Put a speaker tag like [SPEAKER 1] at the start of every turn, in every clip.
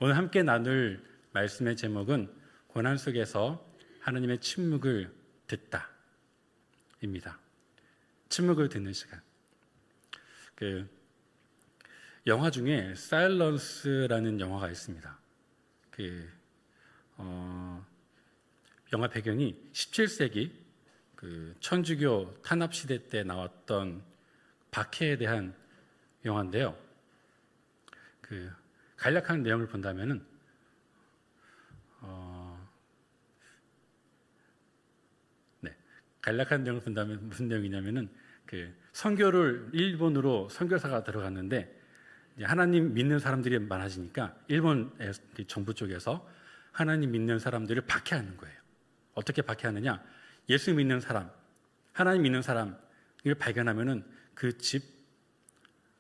[SPEAKER 1] 오늘 함께 나눌 말씀의 제목은 고난 속에서 하나님의 침묵을 듣다입니다. 침묵을 듣는 시간. 영화 중에 사일런스라는 영화가 있습니다. 영화 배경이 17세기 천주교 탄압 시대 때 나왔던 박해에 대한 영화인데요. 간략한 내용을 본다면은 간략한 내용을 본다면 무슨 내용이냐면은 선교를 일본으로 선교사가 들어갔는데 하나님 믿는 사람들이 많아지니까 일본 정부 쪽에서 하나님 믿는 사람들을 박해하는 거예요. 어떻게 박해하느냐? 예수 믿는 사람, 하나님 믿는 사람을 발견하면은 그 집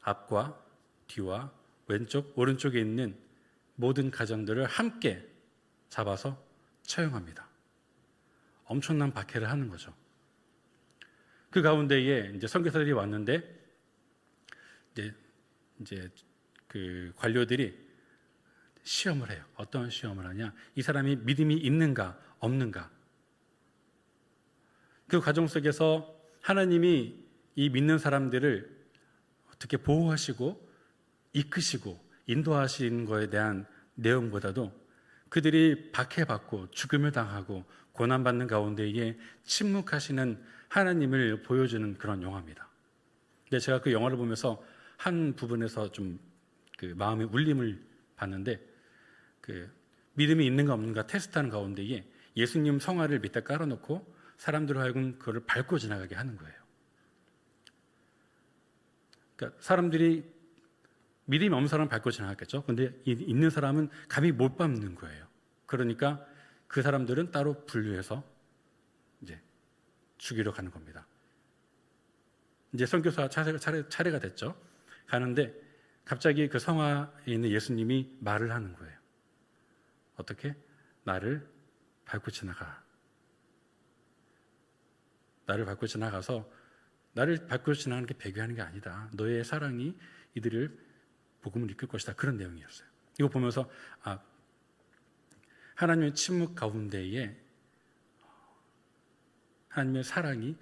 [SPEAKER 1] 앞과 뒤와 왼쪽, 오른쪽에 있는 모든 가정들을 함께 잡아서 처형합니다. 엄청난 박해를 하는 거죠. 그 가운데에 이제 선교사들이 왔는데 이제 그 관료들이 시험을 해요. 어떤 시험을 하냐? 이 사람이 믿음이 있는가 없는가? 그 과정 속에서 하나님이 이 믿는 사람들을 어떻게 보호하시고 이끄시고 인도하시는 것에 대한 내용보다도 그들이 박해받고 죽음을 당하고 고난받는 가운데에 침묵하시는 하나님을 보여주는 그런 영화입니다. 근데 제가 그 영화를 보면서 한 부분에서 좀 마음의 울림을 받는데 믿음이 있는가 없는가 테스트하는 가운데에 예수님 성화를 밑에 깔아놓고 사람들로 하여금 그걸 밟고 지나가게 하는 거예요. 그러니까 사람들이 믿음이 없는 사람은 밟고 지나갔겠죠. 근데 있는 사람은 감히 못 밟는 거예요. 그러니까 그 사람들은 따로 분류해서 이제 죽이러 가는 겁니다. 이제 선교사 차례가 됐죠. 가는데 갑자기 그 성화에 있는 예수님이 말을 하는 거예요. 어떻게? 나를 밟고 지나가. 나를 밟고 지나가서 나를 밟고 지나가는 게 배교하는 게 아니다. 너의 사랑이 이들을 복음을 이끌 것이다. 그런 내용이었어요. 이거 보면서 하나님의 침묵 가운데에 하나님의 사랑이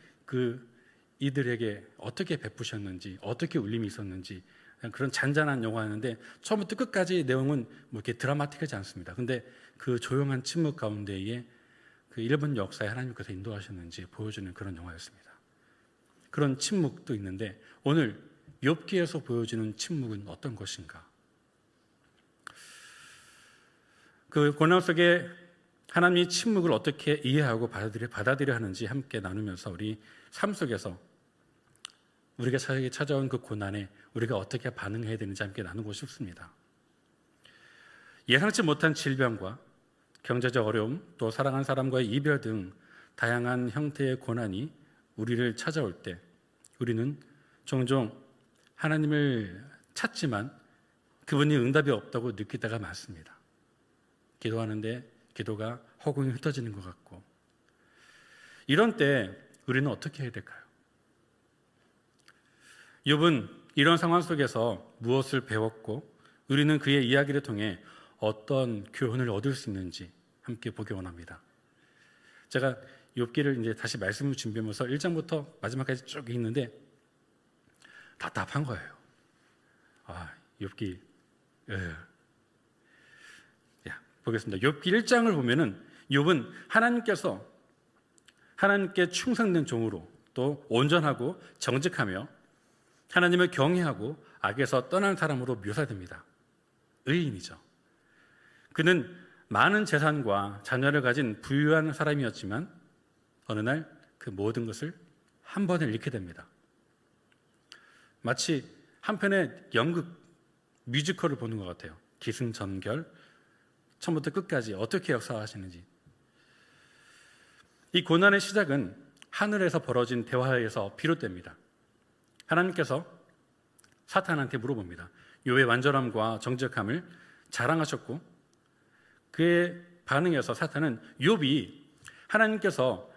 [SPEAKER 1] 이들에게 어떻게 베푸셨는지, 어떻게 울림이 있었는지 그런 잔잔한 영화였는데 처음부터 끝까지 내용은 이렇게 드라마틱하지 않습니다. 근데 그 조용한 침묵 가운데에 일본 역사에 하나님께서 인도하셨는지 보여주는 그런 영화였습니다. 그런 침묵도 있는데 오늘 욥기에서 보여주는 침묵은 어떤 것인가? 그 고난 속에 하나님이 침묵을 어떻게 이해하고 받아들여야 하는지 함께 나누면서 우리 삶 속에서 우리가 찾아온 그 고난에 우리가 어떻게 반응해야 되는지 함께 나누고 싶습니다. 예상치 못한 질병과 경제적 어려움, 또 사랑한 사람과의 이별 등 다양한 형태의 고난이 우리를 찾아올 때 우리는 종종 하나님을 찾지만 그분이 응답이 없다고 느낄 때가 많습니다. 기도하는데 기도가 허공에 흩어지는 것 같고, 이런 때 우리는 어떻게 해야 될까요? 욥은 이런 상황 속에서 무엇을 배웠고 우리는 그의 이야기를 통해 어떤 교훈을 얻을 수 있는지 함께 보기 원합니다. 제가 욥기를 이제 다시 말씀을 준비하면서 1장부터 마지막까지 쭉 있는데 답답한 거예요. 욥기 보겠습니다. 욥기 1장을 보면은 욥은 하나님께 충성된 종으로 또 온전하고 정직하며 하나님을 경외하고 악에서 떠난 사람으로 묘사됩니다. 의인이죠. 그는 많은 재산과 자녀를 가진 부유한 사람이었지만 어느 날 그 모든 것을 한 번에 잃게 됩니다. 마치 한 편의 연극 뮤지컬을 보는 것 같아요. 기승전결, 처음부터 끝까지 어떻게 역사하시는지. 이 고난의 시작은 하늘에서 벌어진 대화에서 비롯됩니다. 하나님께서 사탄한테 물어봅니다. 욥의 완전함과 정직함을 자랑하셨고, 그의 반응에서 사탄은 욥이 하나님께서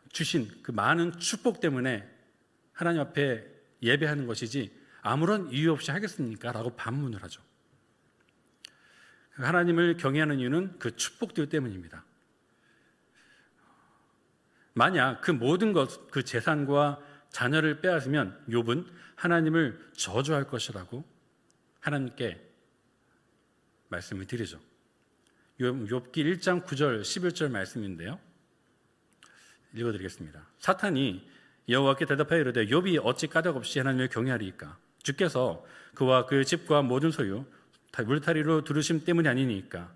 [SPEAKER 1] 주신 그 많은 축복 때문에 하나님 앞에 예배하는 것이지 아무런 이유 없이 하겠습니까? 라고 반문을 하죠. 하나님을 경외하는 이유는 그 축복들 때문입니다. 만약 그 모든 것, 그 재산과 자녀를 빼앗으면 욥은 하나님을 저주할 것이라고 하나님께 말씀을 드리죠. 욥기 1장 9절 11절 말씀인데요, 읽어드리겠습니다. 사탄이 여호와께 대답하여 이르되 욥이 어찌 까닭 없이 하나님을 경외하리이까? 주께서 그와 그의 집과 모든 소유 물타리로 두르심 때문이 아니니까.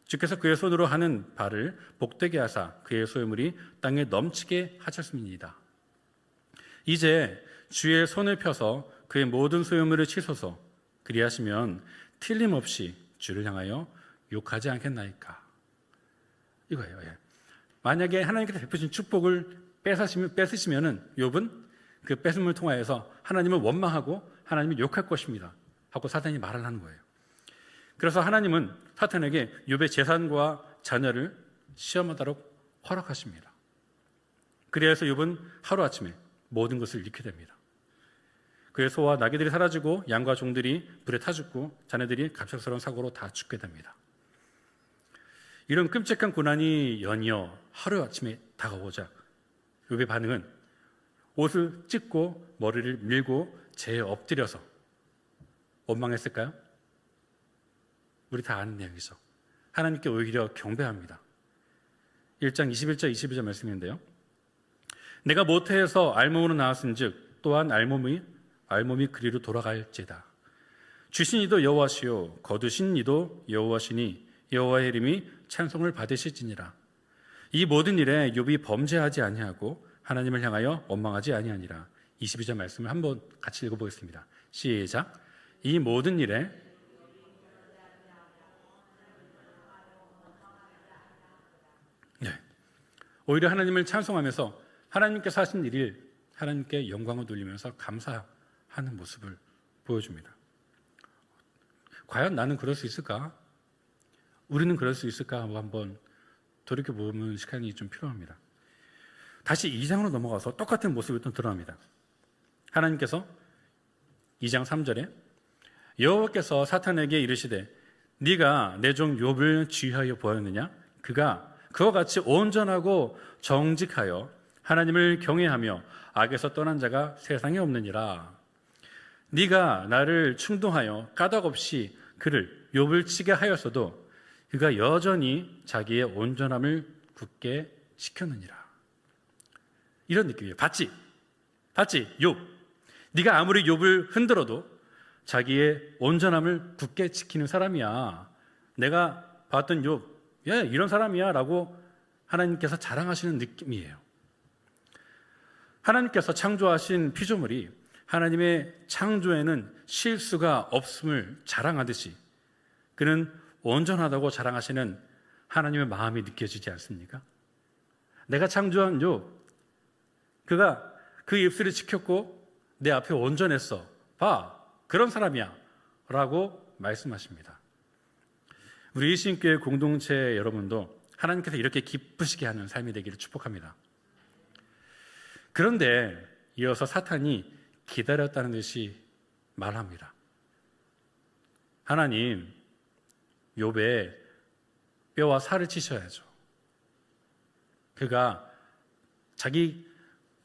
[SPEAKER 1] 주께서 그의 손으로 하는 바를 복되게 하사 그의 소유물이 땅에 넘치게 하셨습니다. 이제 주의 손을 펴서 그의 모든 소유물을 치소서. 그리하시면 틀림없이 주를 향하여 욕하지 않겠나이까? 이거예요. 만약에 하나님께서 베푸신 축복을 뺏으시면은 욥은 그 뺏음을 통하여서 하나님을 원망하고 하나님을 욕할 것입니다 하고 사탄이 말을 하는 거예요. 그래서 하나님은 사탄에게 욥의 재산과 자녀를 시험하도록 허락하십니다. 그래서 욥은 하루아침에 모든 것을 잃게 됩니다. 그의 소와 나귀들이 사라지고 양과 종들이 불에 타 죽고 자네들이 갑작스러운 사고로 다 죽게 됩니다. 이런 끔찍한 고난이 연이어 하루아침에 다가오자 욥의 반응은 옷을 찢고 머리를 밀고 재에 엎드려서 원망했을까요? 우리 다 아는 내용이죠. 하나님께 오히려 경배합니다. 1장 21절 22절 말씀인데요, 내가 모태에서 알몸으로 나왔은즉 또한 알몸이 그리로 돌아갈지다. 주신 이도 여호와시요 거두신 이도 여호와시니 여호와의 이름이 찬송을 받으실지니라. 이 모든 일에 욥이 범죄하지 아니하고 하나님을 향하여 원망하지 아니하니라. 22절 말씀을 한번 같이 읽어보겠습니다. 시작. 이 모든 일에 오히려 하나님을 찬송하면서 하나님께서 하신 일을 하나님께 영광을 돌리면서 감사하는 모습을 보여줍니다. 과연 나는 그럴 수 있을까? 우리는 그럴 수 있을까? 한번 돌이켜보는 시간이 좀 필요합니다. 다시 2장으로 넘어가서 똑같은 모습이 또 드러납니다. 하나님께서 2장 3절에 여호와께서 사탄에게 이르시되 네가 내 종 욥을 주의하여 보았느냐? 그와 같이 온전하고 정직하여 하나님을 경외하며 악에서 떠난 자가 세상에 없느니라. 네가 나를 충동하여 까닭없이 그를 욥을 치게 하였어도 그가 여전히 자기의 온전함을 굳게 지켰느니라. 이런 느낌이에요. 봤지 욥, 네가 아무리 욥을 흔들어도 자기의 온전함을 굳게 지키는 사람이야. 내가 봤던 욥, 이런 사람이야 라고 하나님께서 자랑하시는 느낌이에요. 하나님께서 창조하신 피조물이 하나님의 창조에는 실수가 없음을 자랑하듯이 그는 온전하다고 자랑하시는 하나님의 마음이 느껴지지 않습니까? 내가 창조한 욥, 그가 그 입술을 지켰고 내 앞에 온전했어. 봐, 그런 사람이야 라고 말씀하십니다. 우리 일신교회 공동체 여러분도 하나님께서 이렇게 기쁘시게 하는 삶이 되기를 축복합니다. 그런데 이어서 사탄이 기다렸다는 듯이 말합니다. 하나님, 욥의 뼈와 살을 치셔야죠. 그가 자기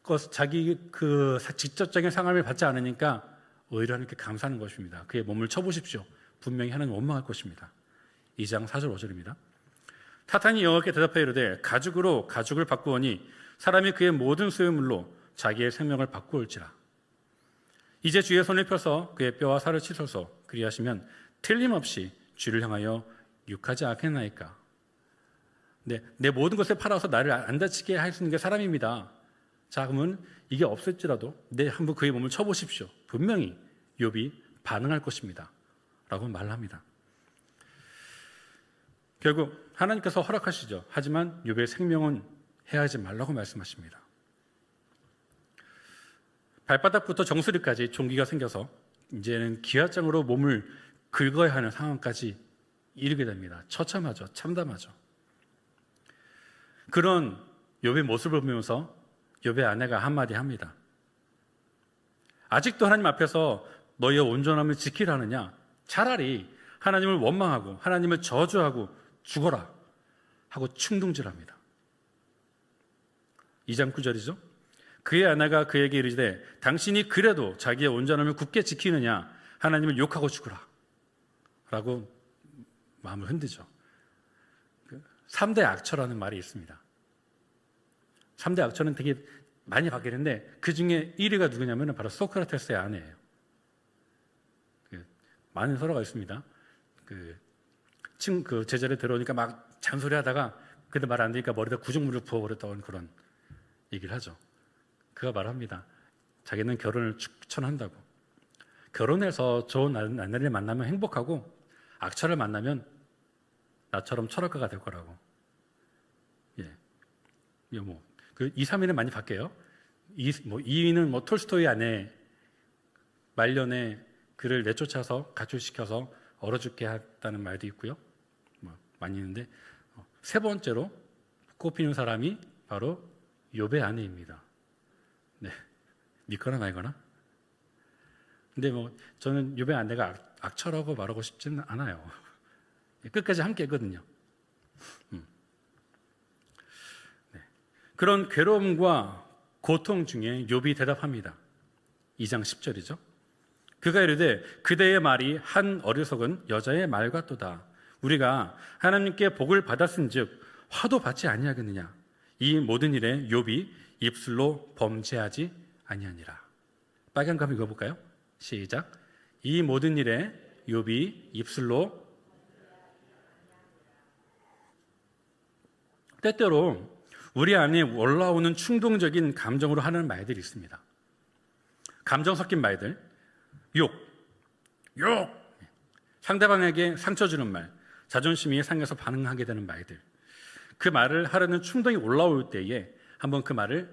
[SPEAKER 1] 그 직접적인 상함을 받지 않으니까 오히려 하나님께 감사하는 것입니다. 그의 몸을 쳐보십시오. 분명히 하나님 원망할 것입니다. 2장 4절 5절입니다. 사탄이 여호와께 대답하여 이르되 가죽으로 가죽을 바꾸오니 사람이 그의 모든 소유물로 자기의 생명을 바꾸올지라. 이제 주의 손을 펴서 그의 뼈와 살을 치소서. 그리하시면 틀림없이 주를 향하여 욕하지 않겠나이까. 내 모든 것을 팔아서 나를 안 다치게 할 수 있는 게 사람입니다. 자, 그러면 이게 없을지라도 한번 그의 몸을 쳐보십시오. 분명히 욥이 반응할 것입니다 라고 말합니다. 결국 하나님께서 허락하시죠. 하지만 욥의 생명은 해하지 말라고 말씀하십니다. 발바닥부터 정수리까지 종기가 생겨서 이제는 기와장으로 몸을 긁어야 하는 상황까지 이르게 됩니다. 처참하죠. 참담하죠. 그런 욥의 모습을 보면서 욥의 아내가 한마디 합니다. 아직도 하나님 앞에서 너의 온전함을 지키라느냐? 차라리 하나님을 원망하고 하나님을 저주하고 죽어라 하고 충동질합니다. 2장 9절이죠. 그의 아내가 그에게 이르시되 당신이 그래도 자기의 온전함을 굳게 지키느냐 하나님을 욕하고 죽으라 라고 마음을 흔들죠. 3대 악처라는 말이 있습니다. 3대 악처는 되게 많이 바뀌는데 그 중에 1위가 누구냐면 바로 소크라테스의 아내예요. 많은 설화가 있습니다. 그 제자리에 들어오니까 막 잔소리하다가 그때 말 안 되니까 머리에다 구정물을 부어버렸다는 그런 얘기를 하죠. 그가 말합니다. 자기는 결혼을 추천한다고. 결혼해서 좋은 아내를 만나면 행복하고 악처를 만나면 나처럼 철학가가 될 거라고. 예. 그 2, 3위는 많이 바뀌어요. 2위는 톨스토이 아내 말년에 그를 내쫓아서 가출시켜서 얼어 죽게 했다는 말도 있고요. 많이 있는데 세 번째로 꼽히는 사람이 바로 욥의 아내입니다. 네, 믿거나 말거나. 근데 저는 욥의 아내가 악처라고 말하고 싶지는 않아요. 끝까지 함께 했거든요. 네. 그런 괴로움과 고통 중에 욥이 대답합니다. 2장 10절이죠. 그가 이르되 그대의 말이 한 어리석은 여자의 말 같도다. 우리가 하나님께 복을 받았은즉 화도 받지 아니하겠느냐. 이 모든 일에 욥이 입술로 범죄하지 아니하니라. 빨간 거 한번 읽어볼까요? 시작. 이 모든 일에 욥이 입술로. 때때로 우리 안에 올라오는 충동적인 감정으로 하는 말들이 있습니다. 감정 섞인 말들, 욕, 상대방에게 상처 주는 말, 자존심이 상해서 반응하게 되는 말들. 그 말을 하려는 충동이 올라올 때에 한번 그 말을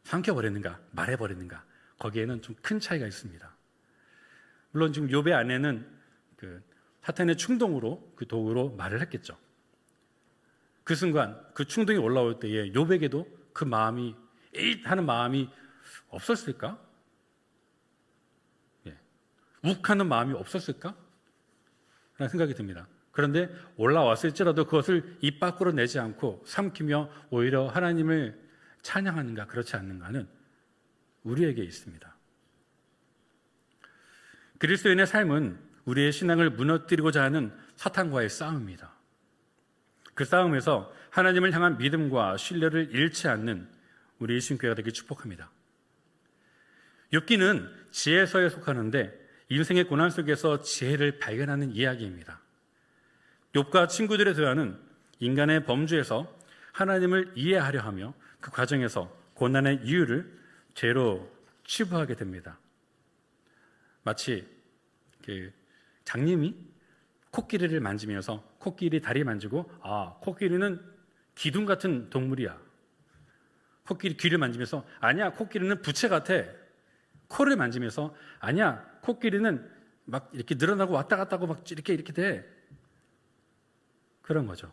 [SPEAKER 1] 삼켜버리는가, 말해버리는가, 거기에는 좀 큰 차이가 있습니다. 물론 지금 욥의 아내는 그 사탄의 충동으로 그 도구로 말을 했겠죠. 그 순간 그 충동이 올라올 때에 욥에게도 그 마음이 하는 마음이 없었을까? 욱하는 마음이 없었을까? 라는 생각이 듭니다. 그런데 올라왔을지라도 그것을 입 밖으로 내지 않고 삼키며 오히려 하나님을 찬양하는가 그렇지 않는가는 우리에게 있습니다. 그리스도인의 삶은 우리의 신앙을 무너뜨리고자 하는 사탄과의 싸움입니다. 그 싸움에서 하나님을 향한 믿음과 신뢰를 잃지 않는 우리의 신교회가 되길 축복합니다. 욥기는 지혜서에 속하는데 인생의 고난 속에서 지혜를 발견하는 이야기입니다. 욥과 친구들의 대화는 인간의 범죄에서 하나님을 이해하려 하며 그 과정에서 고난의 이유를 죄로 치부하게 됩니다. 마치 장님이 코끼리를 만지면서 코끼리 다리 만지고 코끼리는 기둥 같은 동물이야. 코끼리 귀를 만지면서 아니야, 코끼리는 부채 같아. 코를 만지면서 아니야, 코끼리는 막 이렇게 늘어나고 왔다 갔다 하고 막 이렇게 돼. 그런 거죠.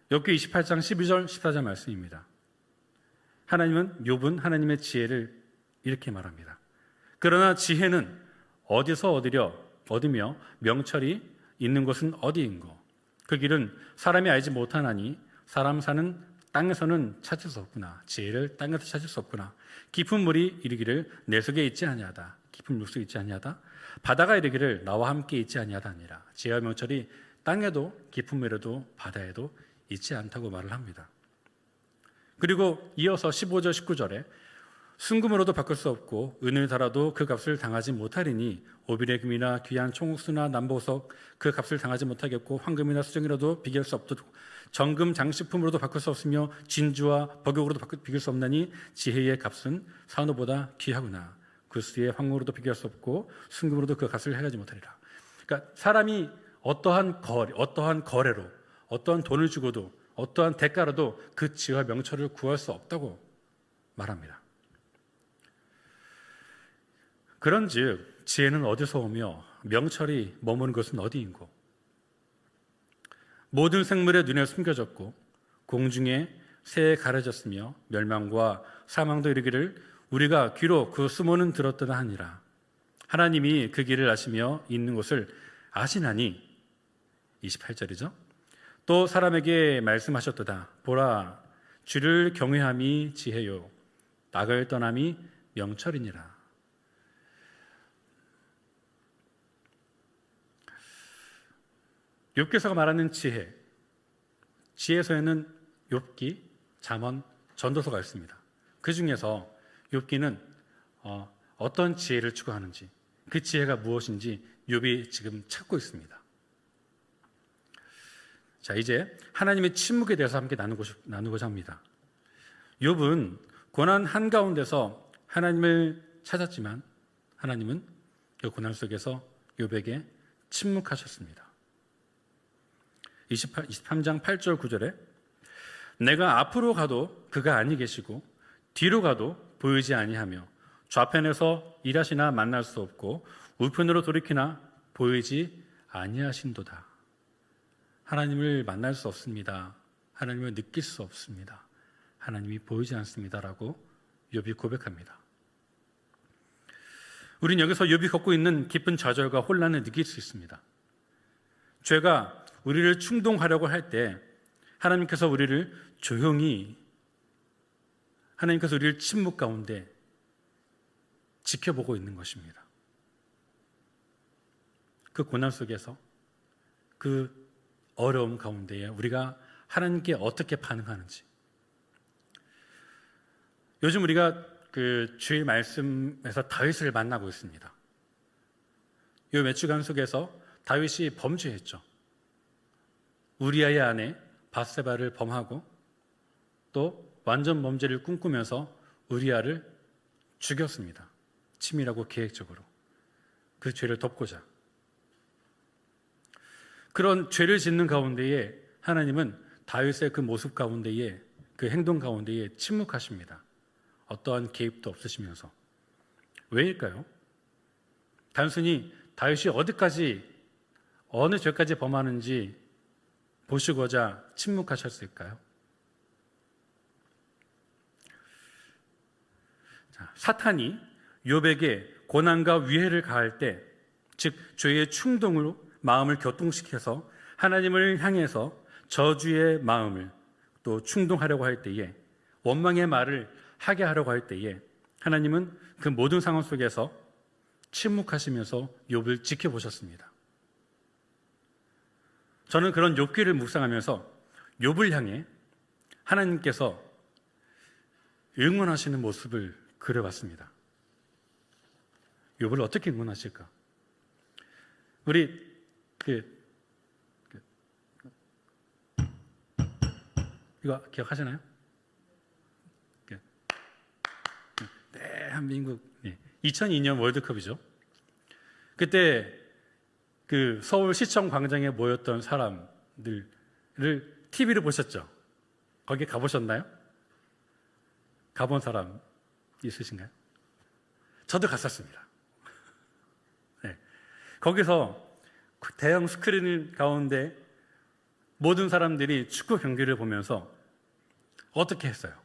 [SPEAKER 1] 욥기 28장 12절 14절 말씀입니다. 욥은 하나님의 지혜를 이렇게 말합니다. 그러나 지혜는 어디서 얻으며 명철이 있는 곳은 어디인고? 그 길은 사람이 알지 못하나니 사람 사는 땅에서는 찾을 수 없구나. 지혜를 땅에서 찾을 수 없구나. 깊은 물이 이르기를 내 속에 있지 아니하다. 깊은 물속에 있지 아니하다. 바다가 이르기를 나와 함께 있지 아니하다 아니라. 지혜와 명철이 땅에도 깊은 물에도 바다에도 있지 않다고 말을 합니다. 그리고 이어서 15절 19절에 순금으로도 바꿀 수 없고 은을 달아도 그 값을 당하지 못하리니 오빌의 금이나 귀한 총옥수나 남보석 그 값을 당하지 못하겠고 황금이나 수정이라도 비교할 수 없도록 정금 장식품으로도 바꿀 수 없으며 진주와 버격으로도 비교할 수 없나니 지혜의 값은 산호보다 귀하구나. 그 수의 황금으로도 비교할 수 없고 순금으로도 그 값을 해가지 못하리라. 그러니까 사람이 어떠한 거래로 어떠한 돈을 주고도 어떠한 대가로도 그 지혜와 명철을 구할 수 없다고 말합니다. 그런즉 지혜는 어디서 오며 명철이 머무는 것은 어디인고? 모든 생물의 눈에 숨겨졌고 공중에 새에 가려졌으며 멸망과 사망도 이르기를 우리가 귀로 그 수모는 들었더라 하니라. 하나님이 그 길을 아시며 있는 곳을 아시나니 28절이죠. 또 사람에게 말씀하셨도다. 보라, 주를 경외함이 지혜요 악을 떠남이 명철이니라. 욥기서가 말하는 지혜, 지혜서에는 욥기, 잠언, 전도서가 있습니다. 그 중에서 욥기는 어떤 지혜를 추구하는지, 그 지혜가 무엇인지 욥이 지금 찾고 있습니다. 자, 이제 하나님의 침묵에 대해서 함께 나누고자 합니다. 욥은 고난 한가운데서 하나님을 찾았지만 하나님은 그 고난 속에서 욥에게 침묵하셨습니다. 23장 8절 9절에 내가 앞으로 가도 그가 아니 계시고 뒤로 가도 보이지 아니하며 좌편에서 일하시나 만날 수 없고 우편으로 돌이키나 보이지 아니하신도다. 하나님을 만날 수 없습니다. 하나님을 느낄 수 없습니다. 하나님이 보이지 않습니다라고 욥이 고백합니다. 우린 여기서 욥이 겪고 있는 깊은 좌절과 혼란을 느낄 수 있습니다. 죄가 우리를 충동하려고 할 때 하나님께서 우리를 조용히, 하나님께서 우리를 침묵 가운데 지켜보고 있는 것입니다. 그 고난 속에서, 그 어려움 가운데에 우리가 하나님께 어떻게 반응하는지. 요즘 우리가 그 주의 말씀에서 다윗을 만나고 있습니다. 이 몇 주간 속에서 다윗이 범죄했죠. 우리아의 아내 밧세바를 범하고 또 완전 범죄를 꿈꾸면서 우리아를 죽였습니다. 치밀하고 계획적으로 그 죄를 덮고자. 그런 죄를 짓는 가운데에 하나님은 다윗의 그 모습 가운데에, 그 행동 가운데에 침묵하십니다. 어떠한 개입도 없으시면서. 왜일까요? 단순히 다윗이 어디까지, 어느 죄까지 범하는지 보시고자 침묵하셨을까요? 자, 사탄이 욥에게 고난과 위해를 가할 때, 즉 죄의 충동으로 마음을 교통시켜서 하나님을 향해서 저주의 마음을 또 충동하려고 할 때에, 원망의 말을 하게 하려고 할 때에 하나님은 그 모든 상황 속에서 침묵하시면서 욥을 지켜보셨습니다. 저는 그런 욥기를 묵상하면서 욥을 향해 하나님께서 응원하시는 모습을 그려봤습니다. 욥을 어떻게 응원하실까? 우리 이거 기억하시나요? 대한민국 2002년 월드컵이죠. 그때 그 서울 시청 광장에 모였던 사람들을 TV로 보셨죠? 거기 가보셨나요? 가본 사람 있으신가요? 저도 갔었습니다. 네. 거기서 대형 스크린 가운데 모든 사람들이 축구 경기를 보면서 어떻게 했어요?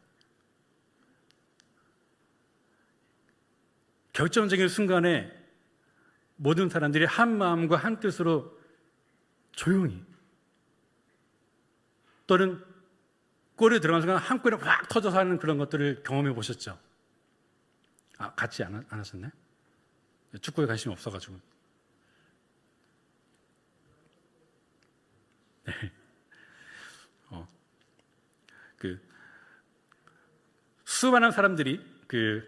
[SPEAKER 1] 결정적인 순간에 모든 사람들이 한 마음과 한 뜻으로 조용히, 또는 골에 들어간 순간 한 골에 확 터져서 하는 그런 것들을 경험해 보셨죠? 같이 안 하셨나요? 축구에 관심이 없어가지고. 네. 수많은 사람들이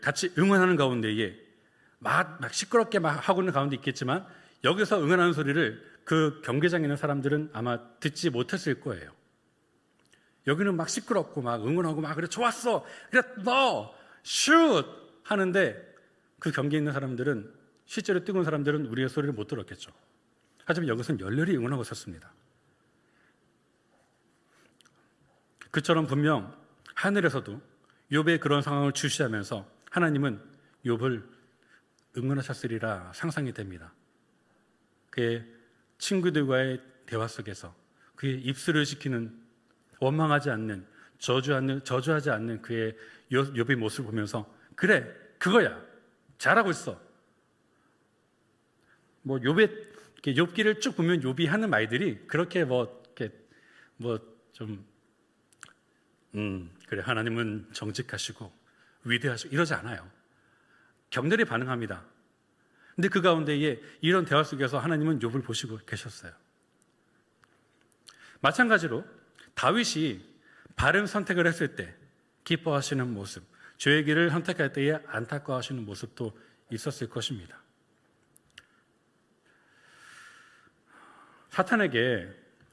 [SPEAKER 1] 같이 응원하는 가운데에 막 시끄럽게 막 하고 있는 가운데 있겠지만, 여기서 응원하는 소리를 그 경기장에 있는 사람들은 아마 듣지 못했을 거예요. 여기는 막 시끄럽고 막 응원하고 막 그래 좋았어, 그래 너 슛 하는데 그 경기에 있는 사람들은, 실제로 뛰고 있는 사람들은 우리의 소리를 못 들었겠죠. 하지만 여기서는 열렬히 응원하고 있었습니다. 그처럼 분명 하늘에서도 욥의 그런 상황을 주시하면서 하나님은 욥을 응원하셨으리라 상상이 됩니다. 그의 친구들과의 대화 속에서 그의 입술을 지키는, 원망하지 않는, 저주하지 않는 그의 욥의 모습을 보면서, 그래 그거야. 잘하고 있어. 뭐 욥기를 쭉 보면 욥이 하는 말들이 그렇게 그래, 하나님은 정직하시고 위대하시고 이러지 않아요. 격렬히 반응합니다. 근데 그 가운데에 이런 대화 속에서 하나님은 욥을 보시고 계셨어요. 마찬가지로 다윗이 바른 선택을 했을 때 기뻐하시는 모습, 죄의 길을 선택할 때에 안타까워하시는 모습도 있었을 것입니다. 사탄에게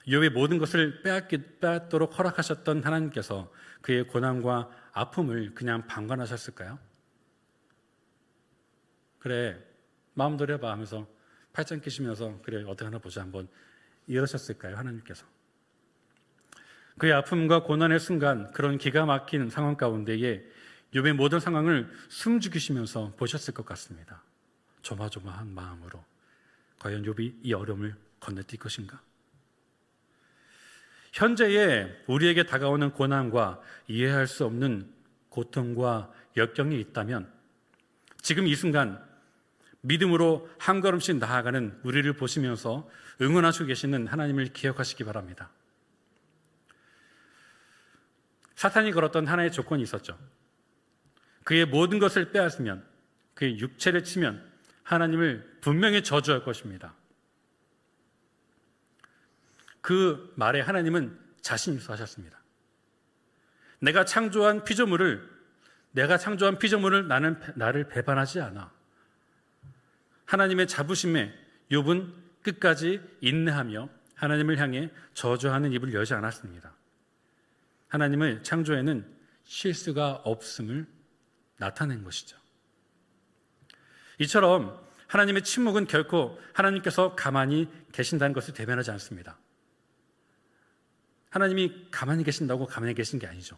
[SPEAKER 1] 욥의 모든 것을 빼앗도록 허락하셨던 하나님께서 그의 고난과 아픔을 그냥 방관하셨을까요? 그래, 마음대로 해봐 하면서 팔짱 끼시면서 그래, 어떻게 하나 보자 한번 이러셨을까요? 하나님께서. 그의 아픔과 고난의 순간, 그런 기가 막힌 상황 가운데에 욥의 모든 상황을 숨죽이시면서 보셨을 것 같습니다. 조마조마한 마음으로 과연 욥이 이 어려움을 건너뛸 것인가? 현재의 우리에게 다가오는 고난과 이해할 수 없는 고통과 역경이 있다면 지금 이 순간 믿음으로 한 걸음씩 나아가는 우리를 보시면서 응원하시고 계시는 하나님을 기억하시기 바랍니다. 사탄이 걸었던 하나의 조건이 있었죠. 그의 모든 것을 빼앗으면, 그의 육체를 치면 하나님을 분명히 저주할 것입니다. 그 말에 하나님은 자신 있어 하셨습니다. 내가 창조한 피조물을 나를 배반하지 않아. 하나님의 자부심에 욥은 끝까지 인내하며 하나님을 향해 저주하는 입을 열지 않았습니다. 하나님의 창조에는 실수가 없음을 나타낸 것이죠. 이처럼 하나님의 침묵은 결코 하나님께서 가만히 계신다는 것을 대변하지 않습니다. 하나님이 가만히 계신다고 가만히 계신 게 아니죠.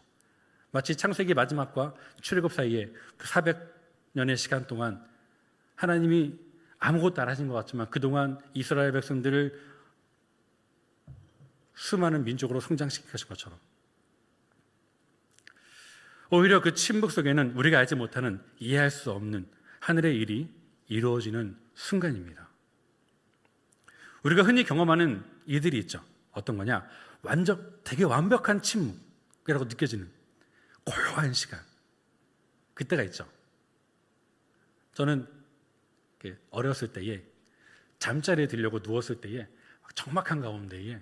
[SPEAKER 1] 마치 창세기 마지막과 출애굽 사이에 그 400년의 시간 동안 하나님이 아무것도 안 하신 것 같지만 그동안 이스라엘 백성들을 수많은 민족으로 성장시킨 것처럼 오히려 그 침묵 속에는 우리가 알지 못하는, 이해할 수 없는 하늘의 일이 이루어지는 순간입니다. 우리가 흔히 경험하는 이들이 있죠. 어떤 거냐? 되게 완벽한 침묵이라고 느껴지는 고요한 시간. 그때가 있죠. 저는 어렸을 때에 잠자리에 들려고 누웠을 때에 적막한 가운데에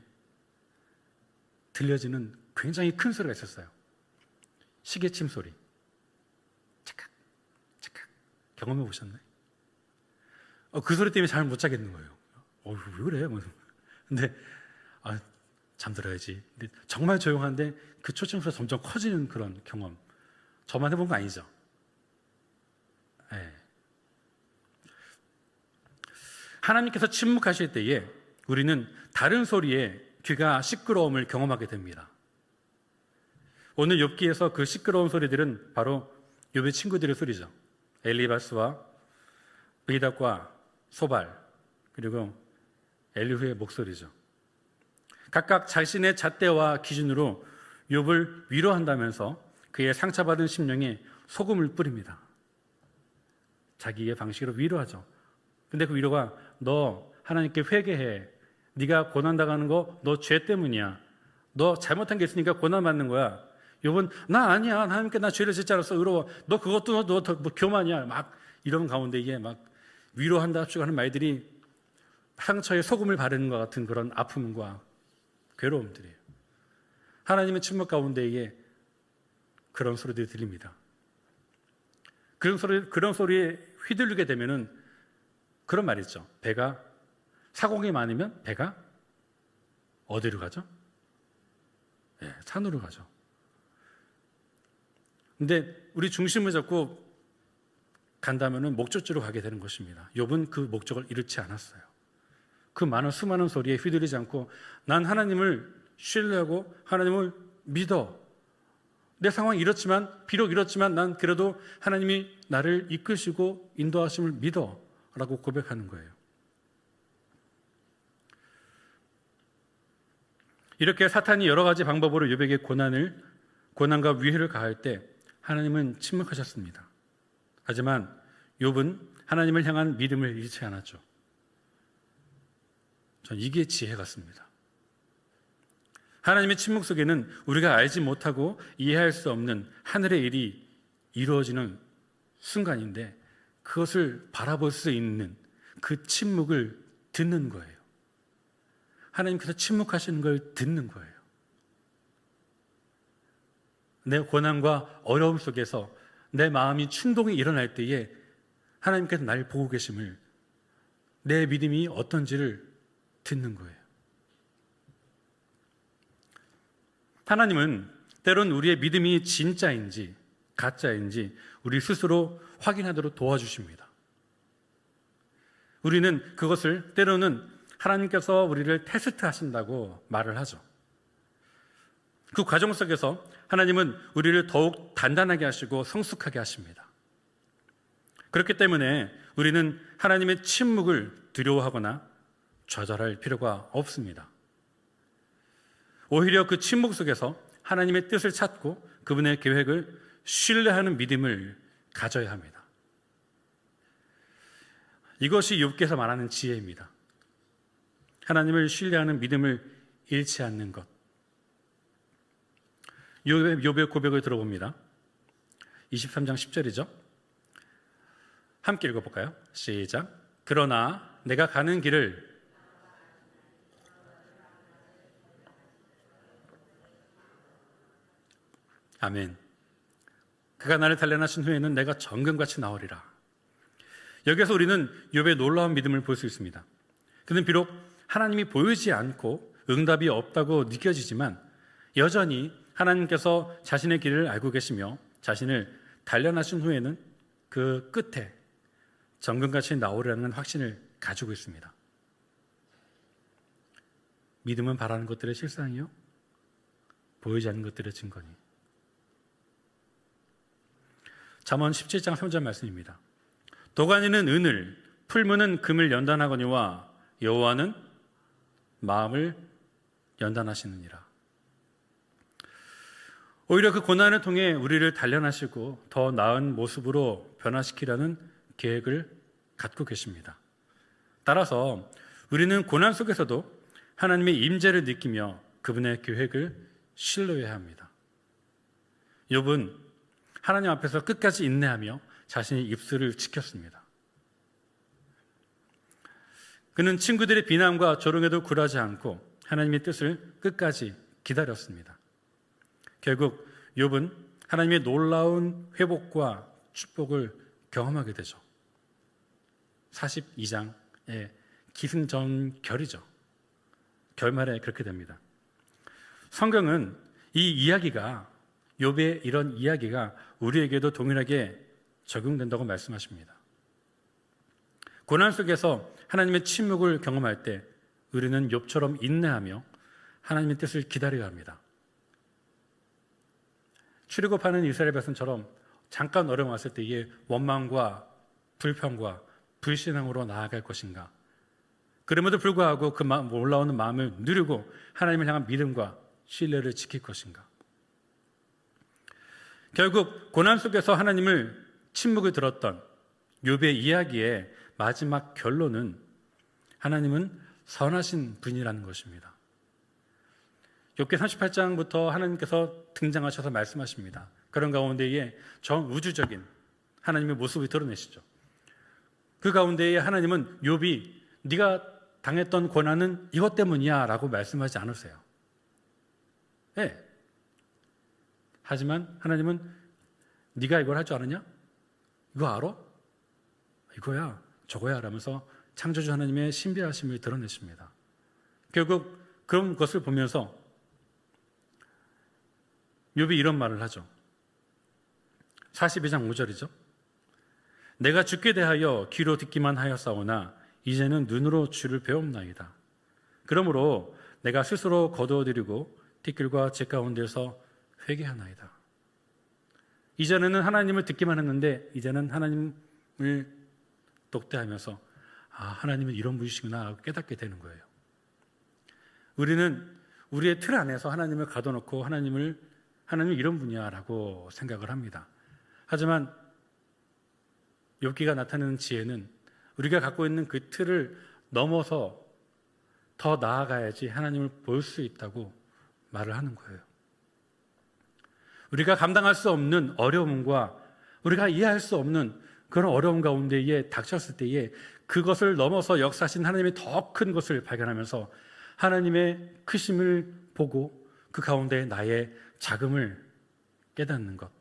[SPEAKER 1] 들려지는 굉장히 큰 소리가 있었어요. 시계침 소리. 착각, 착각. 경험해 보셨나요? 그 소리 때문에 잠을 못 자겠는 거예요. 왜 그래? 근데 잠들어야지. 근데 정말 조용한데 그 초침소리가 점점 커지는 그런 경험. 저만 해본 거 아니죠? 네. 하나님께서 침묵하실 때에 우리는 다른 소리에 귀가 시끄러움을 경험하게 됩니다. 오늘 욥기에서 그 시끄러운 소리들은 바로 욥의 친구들의 소리죠. 엘리바스와 브리닷과 소발, 그리고 엘리후의 목소리죠. 각각 자신의 잣대와 기준으로 욥을 위로한다면서 그의 상처받은 심령에 소금을 뿌립니다. 자기의 방식으로 위로하죠. 근데 그 위로가 너 하나님께 회개해. 네가 고난당하는 거 너 죄 때문이야. 너 잘못한 게 있으니까 고난받는 거야. 욥은 나 아니야. 하나님께 나 죄를 짓지 않았어. 의로워. 너 그것도 너 교만이야. 막 이런 가운데 이게 막 위로한다 합시고 하는 말들이 상처에 소금을 바르는 것 같은 그런 아픔과 괴로움들이에요. 하나님의 침묵 가운데에 그런 소리들이 들립니다. 그런 소리에 휘둘리게 되면은 그런 말이 있죠. 사공이 많으면 배가 어디로 가죠? 네, 산으로 가죠. 근데 우리 중심을 잡고 간다면은 목적지로 가게 되는 것입니다. 욥은 그 목적을 잃지 않았어요. 그 수많은 소리에 휘둘리지 않고 난 하나님을 신뢰하고 하나님을 믿어. 내 상황이 비록 이렇지만 난 그래도 하나님이 나를 이끄시고 인도하심을 믿어 라고 고백하는 거예요. 이렇게 사탄이 여러 가지 방법으로 욥에게 고난과 위해를 가할 때 하나님은 침묵하셨습니다. 하지만 욥은 하나님을 향한 믿음을 잃지 않았죠. 전 이게 지혜 같습니다. 하나님의 침묵 속에는 우리가 알지 못하고 이해할 수 없는 하늘의 일이 이루어지는 순간인데 그것을 바라볼 수 있는 그 침묵을 듣는 거예요. 하나님께서 침묵하시는 걸 듣는 거예요. 내 고난과 어려움 속에서 내 마음이 충동이 일어날 때에 하나님께서 날 보고 계심을, 내 믿음이 어떤지를 듣는 거예요. 하나님은 때론 우리의 믿음이 진짜인지 가짜인지 우리 스스로 확인하도록 도와주십니다. 우리는 그것을 때로는 하나님께서 우리를 테스트하신다고 말을 하죠. 그 과정 속에서 하나님은 우리를 더욱 단단하게 하시고 성숙하게 하십니다. 그렇기 때문에 우리는 하나님의 침묵을 두려워하거나 좌절할 필요가 없습니다. 오히려 그 침묵 속에서 하나님의 뜻을 찾고 그분의 계획을 신뢰하는 믿음을 가져야 합니다. 이것이 욥기에서 말하는 지혜입니다. 하나님을 신뢰하는 믿음을 잃지 않는 것. 욥의 고백을 들어봅니다. 23장 10절이죠. 함께 읽어볼까요? 시작. 그러나 내가 가는 길을 아멘. 그가 나를 단련하신 후에는 내가 정금같이 나오리라. 여기서 우리는 욥의 놀라운 믿음을 볼 수 있습니다. 그는 비록 하나님이 보이지 않고 응답이 없다고 느껴지지만 여전히 하나님께서 자신의 길을 알고 계시며 자신을 단련하신 후에는 그 끝에 정금같이 나오리라는 확신을 가지고 있습니다. 믿음은 바라는 것들의 실상이요, 보이지 않는 것들의 증거니. 잠언 17장 3절 말씀입니다. 도가니는 은을, 풀무는 금을 연단하거니와 여호와는 마음을 연단하시느니라. 오히려 그 고난을 통해 우리를 단련하시고 더 나은 모습으로 변화시키려는 계획을 갖고 계십니다. 따라서 우리는 고난 속에서도 하나님의 임재를 느끼며 그분의 계획을 신뢰해야 합니다. 욥은 하나님 앞에서 끝까지 인내하며 자신의 입술을 지켰습니다. 그는 친구들의 비난과 조롱에도 굴하지 않고 하나님의 뜻을 끝까지 기다렸습니다. 결국 욥은 하나님의 놀라운 회복과 축복을 경험하게 되죠. 42장의 기승전결이죠. 결말에 그렇게 됩니다. 성경은 이 이야기가, 욥의 이런 이야기가 우리에게도 동일하게 적용된다고 말씀하십니다. 고난 속에서 하나님의 침묵을 경험할 때 우리는 욥처럼 인내하며 하나님의 뜻을 기다려야 합니다. 출애굽하는 이스라엘 백성처럼 잠깐 어려움 왔을 때에 원망과 불평과 불신앙으로 나아갈 것인가? 그럼에도 불구하고 그 올라오는 마음을 누리고 하나님을 향한 믿음과 신뢰를 지킬 것인가? 결국 고난 속에서 하나님을 침묵을 들었던 욥의 이야기의 마지막 결론은 하나님은 선하신 분이라는 것입니다. 욥기 38장부터 하나님께서 등장하셔서 말씀하십니다. 그런 가운데에 전우주적인 하나님의 모습을 드러내시죠. 그 가운데에 하나님은 욥이 네가 당했던 고난은 이것 때문이야 라고 말씀하지 않으세요. 네. 하지만 하나님은 네가 이걸 할 줄 아느냐? 이거 알아? 이거야, 저거야 라면서 창조주 하나님의 신비하심을 드러내십니다. 결국 그런 것을 보면서 욥이 이런 말을 하죠. 42장 5절이죠. 내가 주께 대하여 귀로 듣기만 하였사오나 이제는 눈으로 주를 배움나이다. 그러므로 내가 스스로 거두어드리고 뒷길과 제 가운데서 회개하나이다. 이전에는 하나님을 듣기만 했는데 이제는 하나님을 독대하면서 하나님은 이런 분이시구나 하고 깨닫게 되는 거예요. 우리는 우리의 틀 안에서 하나님을 가둬놓고 하나님은 이런 분이야 라고 생각을 합니다. 하지만 욥기가 나타내는 지혜는 우리가 갖고 있는 그 틀을 넘어서 더 나아가야지 하나님을 볼 수 있다고 말을 하는 거예요. 우리가 감당할 수 없는 어려움과 우리가 이해할 수 없는 그런 어려움 가운데에 닥쳤을 때에 그것을 넘어서 역사하신 하나님의 더 큰 것을 발견하면서 하나님의 크심을 보고 그 가운데 나의 작음을 깨닫는 것,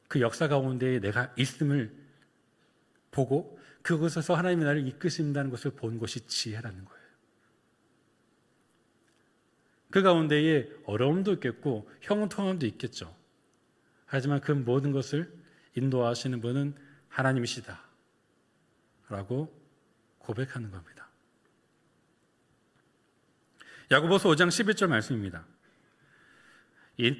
[SPEAKER 1] 그 역사 가운데에 내가 있음을 보고 그곳에서 하나님이 나를 이끄신다는 것을 본 것이 지혜라는 거예요. 그 가운데에 어려움도 있겠고 형통함도 있겠죠. 하지만 그 모든 것을 인도하시는 분은 하나님이시다 라고 고백하는 겁니다. 야고보서 5장 11절 말씀입니다.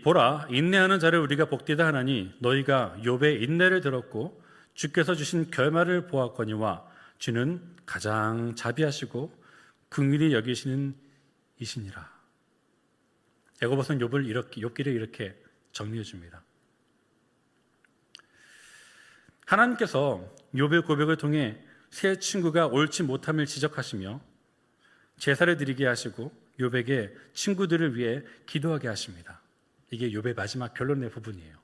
[SPEAKER 1] 보라, 인내하는 자를 우리가 복되다 하나니 너희가 욥의 인내를 들었고 주께서 주신 결말을 보았거니와 주는 가장 자비하시고 긍휼히 여기시는 이시니라. 야고보서는 욥기를 이렇게 정리해 줍니다. 하나님께서 욥의 고백을 통해 세 친구가 옳지 못함을 지적하시며 제사를 드리게 하시고 욥에게 친구들을 위해 기도하게 하십니다. 이게 욥의 마지막 결론의 부분이에요.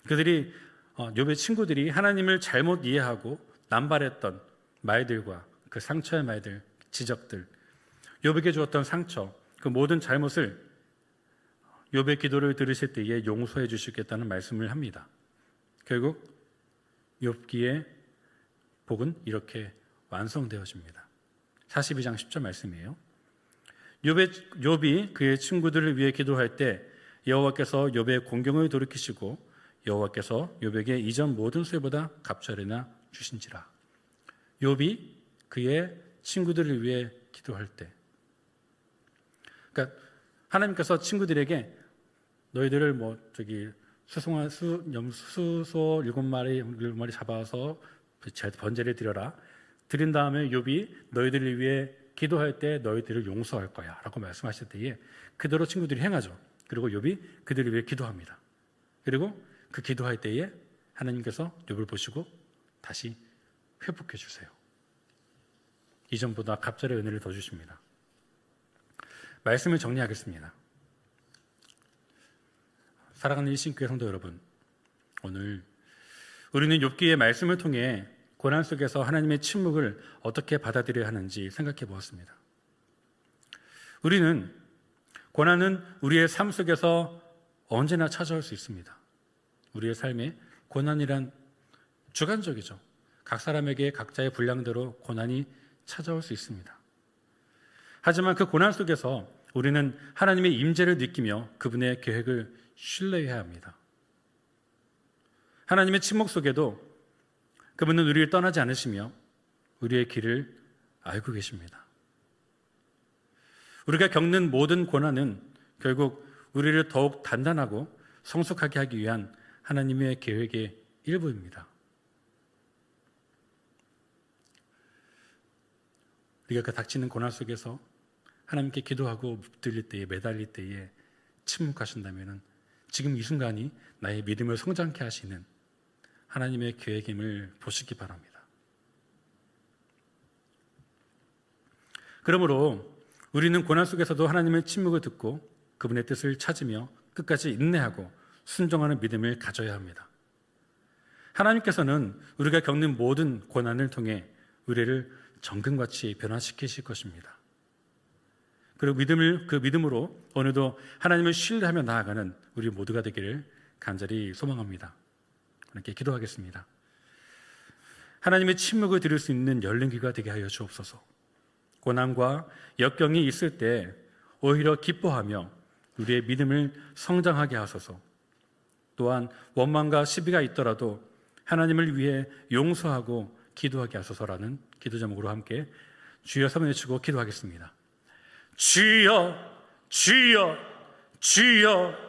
[SPEAKER 1] 그들이 욥의 친구들이 하나님을 잘못 이해하고 남발했던 말들과 그 상처의 말들, 지적들, 욥에게 주었던 상처, 그 모든 잘못을 욥의 기도를 들으실 때에 용서해 주시겠다는 말씀을 합니다. 결국 욥기의 복은 이렇게 완성되어집니다. 42장 10절 말씀이에요. 욥이 그의 친구들을 위해 기도할 때 여호와께서 욥의 공경을 돌이키시고 여호와께서 욥에게 이전 모든 수보다 갑절이나 주신지라. 욥이 그의 친구들을 위해 기도할 때, 그러니까 하나님께서 친구들에게 너희들을 수소 7마리 잡아서 번제를 드려라. 드린 다음에 욥이 너희들을 위해 기도할 때 너희들을 용서할 거야 라고 말씀하실 때에 그대로 친구들이 행하죠. 그리고 욥이 그들을 위해 기도합니다. 그리고 그 기도할 때에 하나님께서 욥을 보시고 다시 회복해 주세요. 이전보다 갑절의 은혜를 더 주십니다. 말씀을 정리하겠습니다. 사랑하는 일신교회 성도 여러분, 오늘 우리는 욥기의 말씀을 통해 고난 속에서 하나님의 침묵을 어떻게 받아들여야 하는지 생각해 보았습니다. 우리는 고난은 우리의 삶 속에서 언제나 찾아올 수 있습니다. 우리의 삶에 고난이란 주관적이죠. 각 사람에게 각자의 분량대로 고난이 찾아올 수 있습니다. 하지만 그 고난 속에서 우리는 하나님의 임재를 느끼며 그분의 계획을 신뢰해야 합니다. 하나님의 침묵 속에도 그분은 우리를 떠나지 않으시며 우리의 길을 알고 계십니다. 우리가 겪는 모든 고난은 결국 우리를 더욱 단단하고 성숙하게 하기 위한 하나님의 계획의 일부입니다. 우리가 그 닥치는 고난 속에서 하나님께 기도하고 묻들릴 때에, 매달릴 때에 침묵하신다면 지금 이 순간이 나의 믿음을 성장케 하시는 하나님의 계획임을 보시기 바랍니다. 그러므로 우리는 고난 속에서도 하나님의 침묵을 듣고 그분의 뜻을 찾으며 끝까지 인내하고 순종하는 믿음을 가져야 합니다. 하나님께서는 우리가 겪는 모든 고난을 통해 우리를 정금같이 변화시키실 것입니다. 그리고 그 믿음으로 오늘도 하나님을 신뢰하며 나아가는 우리 모두가 되기를 간절히 소망합니다. 함께 기도하겠습니다. 하나님의 침묵을 들을 수 있는 열린 귀가 되게 하여 주옵소서. 고난과 역경이 있을 때 오히려 기뻐하며 우리의 믿음을 성장하게 하소서. 또한 원망과 시비가 있더라도 하나님을 위해 용서하고 기도하게 하소서라는 기도 제목으로 함께 주여 삼아 외치고 기도하겠습니다. 주여, 주여, 주여.